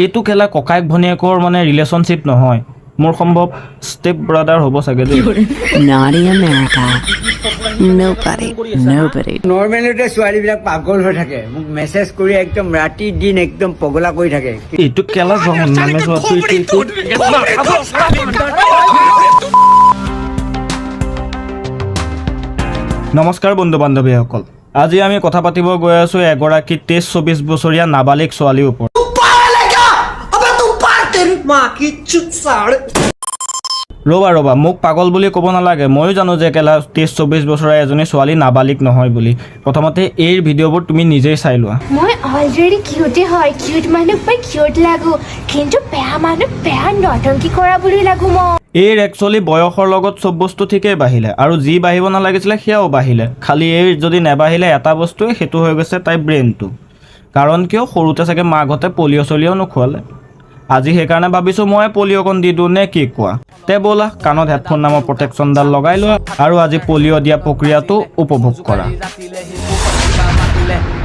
এইটো খেলা ককায়েক ভনীয়েকৰ মানে ৰিলেশ্যনশ্বিপ নহয়, মোৰ সম্ভৱ ষ্টেপ ব্ৰাদাৰ হ'ব চাগে দেই। Naughty America. Nobody. নৰ্মেলিতে ছোৱালীবিলাক পাগল হৈ থাকে, মোক মেছেজ কৰি একদম ৰাতি দিন একদম পগলা কৰি থাকে। এইটো খেলা জহন্নামে যোৱাটো এইটো নমস্কাৰ বন্ধু বান্ধৱীসকল, আজি আমি কথা পাতিব গৈ আছোঁ এগৰাকী 23-24 বছৰীয়া নাবালিক ছোৱালীৰ ওপৰত। ৰবা মোক পাগল বুলি ক'ব নালাগে, ময়ো জানো যে কেলা 23-24 বছৰীয়া এজনী ছোৱালী নাবালিক নহয় বুলি। প্ৰথমতে এই ভিডিঅ'বোৰ তুমি নিজেই চাই লোৱা। মই অলৰেডি কিউটে হয়, কিউট মানুহ পাই কিউট লাগো, কিন্তু বেয়া মানুহ বেয়া নটংকি কৰা বুলি লাগো মই। এইৰ একচুৱেলি বয়সৰ লগত চব বস্তু ঠিকেই বাঢ়িলে, আৰু যি বাঢ়িব নালাগিছিলে সেয়াও বাঢ়িলে। খালি এইৰ যদি নেবাঢ়িলে এটা বস্তুৱে, সেইটো হৈ গৈছে তাইৰ ব্ৰেইনটো। কাৰণ কিয়, সৰুতে চাগে মাকহঁতে পলিঅ' নোখোৱালে। আজি সেইকাৰণে ভাবিছোঁ মই পলিঅ'কণ দি দিওঁ নে কি কোৱা? তে ব'লা কাণত হেডফোন নামৰ প্ৰটেকশ্যনডাল লগাই লোৱা আৰু আজি পলিঅ' দিয়া প্ৰক্ৰিয়াটো উপভোগ কৰা।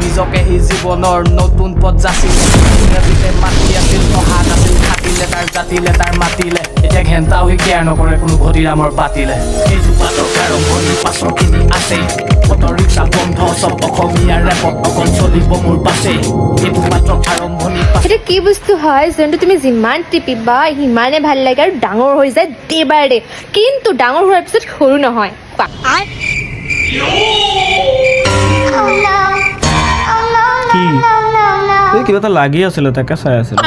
নিজকে সি জীৱনৰ নতুন পথ যাচিলে, মাতি আছিল অহা নাছিল, থাকিলে তাৰ জাতিলে তাৰ মাতিলে, এতিয়া ঘেণ্টাও সি কেয়াৰ নকৰে কোনো ঘটিৰামৰ পাতিলে। এইজোপাতৰ আৰম্ভণিৰ পাছৰখিনি আছেই, অটো ৰিক্সা বন্ধ চব অসমীয়া ৰেপত অকল চলিব মোৰ পাছেই। এইটো মাত্ৰ আৰম্ভণিৰ সেইটো কি বস্তু হয় যোনটো তুমি যিমান টিপিবা সিমানে ভাল লাগে আৰু ডাঙৰ হৈ যায় ডে বাই ডে, কিন্তু ডাঙৰ হোৱাৰ পিছত সৰু নহয়। কি এই কিবা এটা লাগি আছিলে, তাকে চাই আছিলে।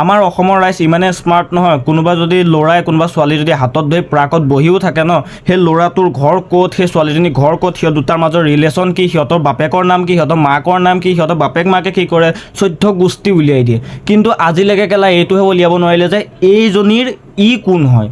আমাৰ অসমৰ ৰাইজ ইমানে স্মাৰ্ট নহয়, কোনোবা যদি ল'ৰাই কোনোবা ছোৱালী যদি হাতত ধৰি প্ৰাকত বহিও থাকে ন, সেই ল'ৰাটোৰ ঘৰ ক'ত, সেই ছোৱালীজনীৰ ঘৰ ক'ত, সিহঁত দুটাৰ মাজৰ ৰিলেশ্যন কি, সিহঁতৰ বাপেকৰ নাম কি, সিহঁতৰ মাকৰ নাম কি, সিহঁতৰ বাপেক মাকে কি কৰে, 14 গোষ্ঠী উলিয়াই দিয়ে। কিন্তু আজিলৈকে কেলা এইটোহে উলিয়াব নোৱাৰিলে যে এইজনীৰ কোন হয়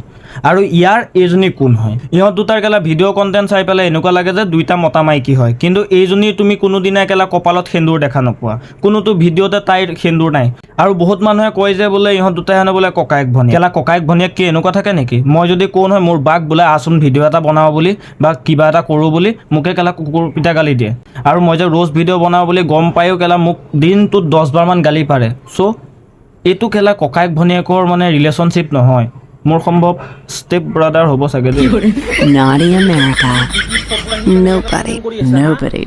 আৰু ইয়াৰ এইজনী কোন হয়। ইহঁত দুটাৰ কেলা ভিডিঅ' কণ্টেণ্ট চাই পেলাই এনেকুৱা লাগে যে দুইটা মতা মাইকী হয়, কিন্তু এইজনীৰ তুমি কোনোদিনাই কেলা কপালত সেন্দুৰ দেখা নোপোৱা, কোনোটো ভিডিঅ'তে তাইৰ সেন্দুৰ নাই। আৰু বহুত মানুহে কয় যে বোলে ইহঁত দুটাই হেনো বোলে ককায়েক ভনীয়েক। কেলা ককায়েক ভনীয়েক কি এনেকুৱা থাকে নেকি? মই যদি কওঁ নহয় মোৰ বাক বোলে আচোন ভিডিঅ' এটা বনাওঁ বুলি বা কিবা এটা কৰোঁ বুলি, মোকে কেলা কুকুৰ পিতা গালি দিয়ে। আৰু মই যে ৰ'জ ভিডিঅ' বনাওঁ বুলি গম পায়ো কেলা মোক দিনটোত 10বাৰমান গালি পাৰে। চ' এইটো কেলা ককায়েক ভনীয়েকৰ মানে ৰিলেশ্যনশ্বিপ নহয়, মোৰ সম্ভৱ ষ্টেপ ব্ৰাদাৰ হ'ব চাগে দেই। Naughty America. Nobody.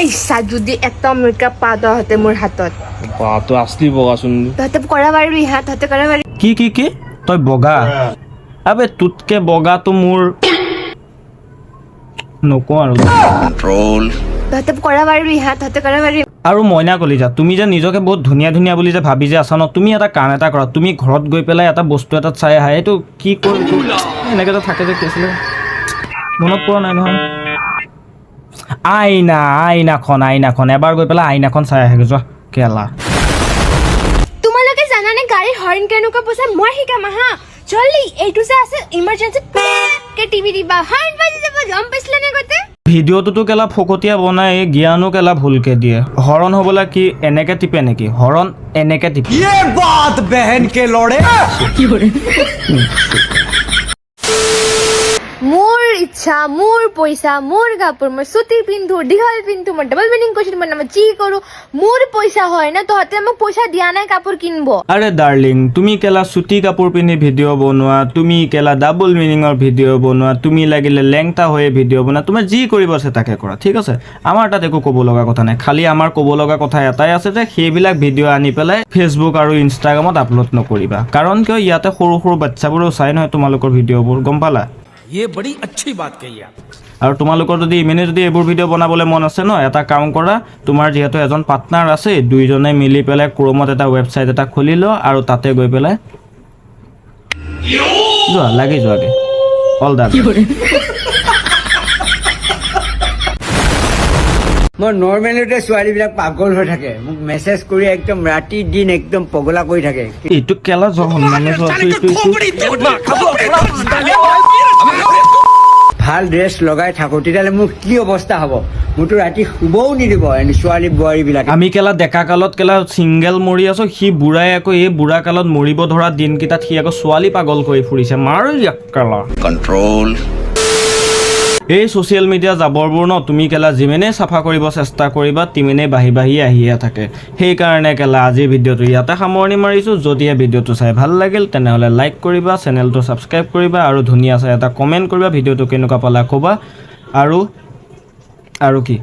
এই যদি এটা মেকআপ পা তহঁতে মোৰ হাতত, বাটো আছলি বগাচোন। তহঁতে কৰা পাৰিবি হা, তহঁতে কৰা পাৰিবি। কি তই বগা? আবে তোতকে বগাটো মোৰ নকওঁ আৰু। তহঁতে কৰা পাৰিবি হা, তহঁতে কৰা পাৰিবি। আৰু মইনা কলিজা, তুমি যে নিজকে বহুত ধুনীয়া বুলি যে ভাবি যে আছা ন, তুমি এটা কাম এটা কৰা, তুমি ঘৰত গৈ পেলাই এটা বস্তু এটাত চাই আহা। এইটো কি কৰি এনেকৈ যে থাকে যে কি আছিলে মনত পৰা নাই নহয়, আইনাখন এবাৰ গৈ পেলাই আইনাখন চাই আহে যোৱা কেলা। তোমালোকে জানানে গাড়ীৰ হৰ্ণ কেনেকুৱা বজায়? মই শিকাম হা, জল্দি। এইটো যে আছে ইমাৰ্জেঞ্চি কে টিভি দিবা, হৰ্ণ বাজি যাব, গম পাইছিলা নে আগতে? ভিডিঅ'টোতো কেলা ফকতীয়া বনাই, জ্ঞানো কেলা ভুলকে দিয়ে। হৰণ হ'বলৈ কি এনেকে টিপে নেকি? হৰণ এনেকে টিপে। মোৰ ইচ্ছা, মোৰ পইচা, মোৰ কাপোৰ, মই চুটি পিন্ধো, দীঘল পিন্ধো, মই ডাবল মিনিং কৈছো, মই নাম যি কৰো, মোৰ পইচা হয় না, তহঁতে মোক পইচা দিয়া নাই কাপোৰ কিনিব। আৰে ডাৰ্লিং, তুমি কেলা চুটি কাপোৰ পিন্ধি ভিডিঅ' বনোৱা, তুমি কেলা ডাবল মিনিঙৰ ভিডিঅ' বনোৱা, তুমি লাগিলে লেংটা হৈয়ে ভিডিঅ' বনোৱা, তোমাৰ যি কৰিব আছে তাকে কৰা, ঠিক আছে? আমাৰ তাত একো ক'ব লগা কথা নাই। খালি আমাৰ ক'ব লগা কথা এটাই আছে যে সেইবিলাক ভিডিঅ' আনি পেলাই ফেচবুক আৰু ইনষ্টাগ্ৰামত আপলোড নকৰিবা। কাৰণ কিয়, ইয়াতে সৰু বাচ্চাবোৰেও চাই নহয় তোমালোকৰ ভিডিঅ'বোৰ, গম পালা? ये बड़ी अच्छी बात कही आप। আৰু তোমালোকৰ যদি ইমেনে যদি এইবোৰ ভিডিঅ' বনাবলৈ মন আছে ন, এটা কাম কৰা, তোমাৰ যিহেতু এজন পাৰ্টনাৰ আছে, দুইজনে মিলি পেলাই ক্ৰমত এটা ৱেবছাইট এটা খুলি লোৱা আৰু তাতে গৈ পেলাই লাগি যোৱাগে অল দা। মই নৰ্মেলিতে ছোৱালীবিলাক পাগল হৈ থাকে, মোক মেছেজ কৰি একদম ৰাতি দিন একদম পগলা কৰি থাকে। এইটো কেলা জহন্নামে যোৱাটো ভাল ড্ৰেছ লগাই থাকো, তেতিয়াহ'লে মোৰ কি অৱস্থা হ'ব? মোৰতো ৰাতি শুবও নিদিব ছোৱালী বোৱাৰীবিলাক। আমি কেলা ডেকা কালত কেলা ছিংগেল মৰি আছো, সি বুঢ়াই আকৌ এই বুঢ়া কালত মৰিব ধৰা দিনকেইটাত সি আকৌ ছোৱালী পাগল কৰি ফুৰিছে। মাৰ কেলা কণ্ট্ৰল। এই ছ'চিয়েল মিডিয়া জাবৰবোৰ ন তুমি কেলা যিমানেই চাফা কৰিব চেষ্টা কৰিবা তিমানেই বাঢ়ি বাঢ়ি আহিয়ে থাকে সেইকাৰণে কেলা আজিৰ ভিডিঅ'টো ইয়াতে সামৰণি মাৰিছোঁ যদিহে ভিডিঅ'টো চাই ভাল লাগিল তেনেহ'লে লাইক কৰিবা চেনেলটো ছাবস্ক্ৰাইব কৰিবা আৰু ধুনীয়া চাই এটা কমেণ্ট কৰিবা ভিডিঅ'টো কেনেকুৱা পালা ক'বা আৰু কি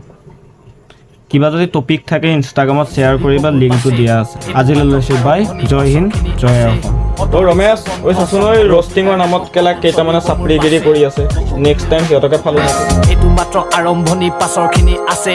কিবা যদি টপিক থাকে ইনষ্টাগ্ৰামত শ্বেয়াৰ কৰিবা লিংকটো দিয়া আছে আজিলৈ লৈছোঁ বাই জয় হিন্দ জয় অসম ঐ ৰমেশ ঐ চাচোন ঐ ৰষ্টিঙৰ নামত কেলা কেইটামানে চাপৰিগিৰি কৰি আছে নেক্সট টাইম সিহঁতকে ফালো এইটো মাত্ৰ আৰম্ভণি পাছৰখিনি আছে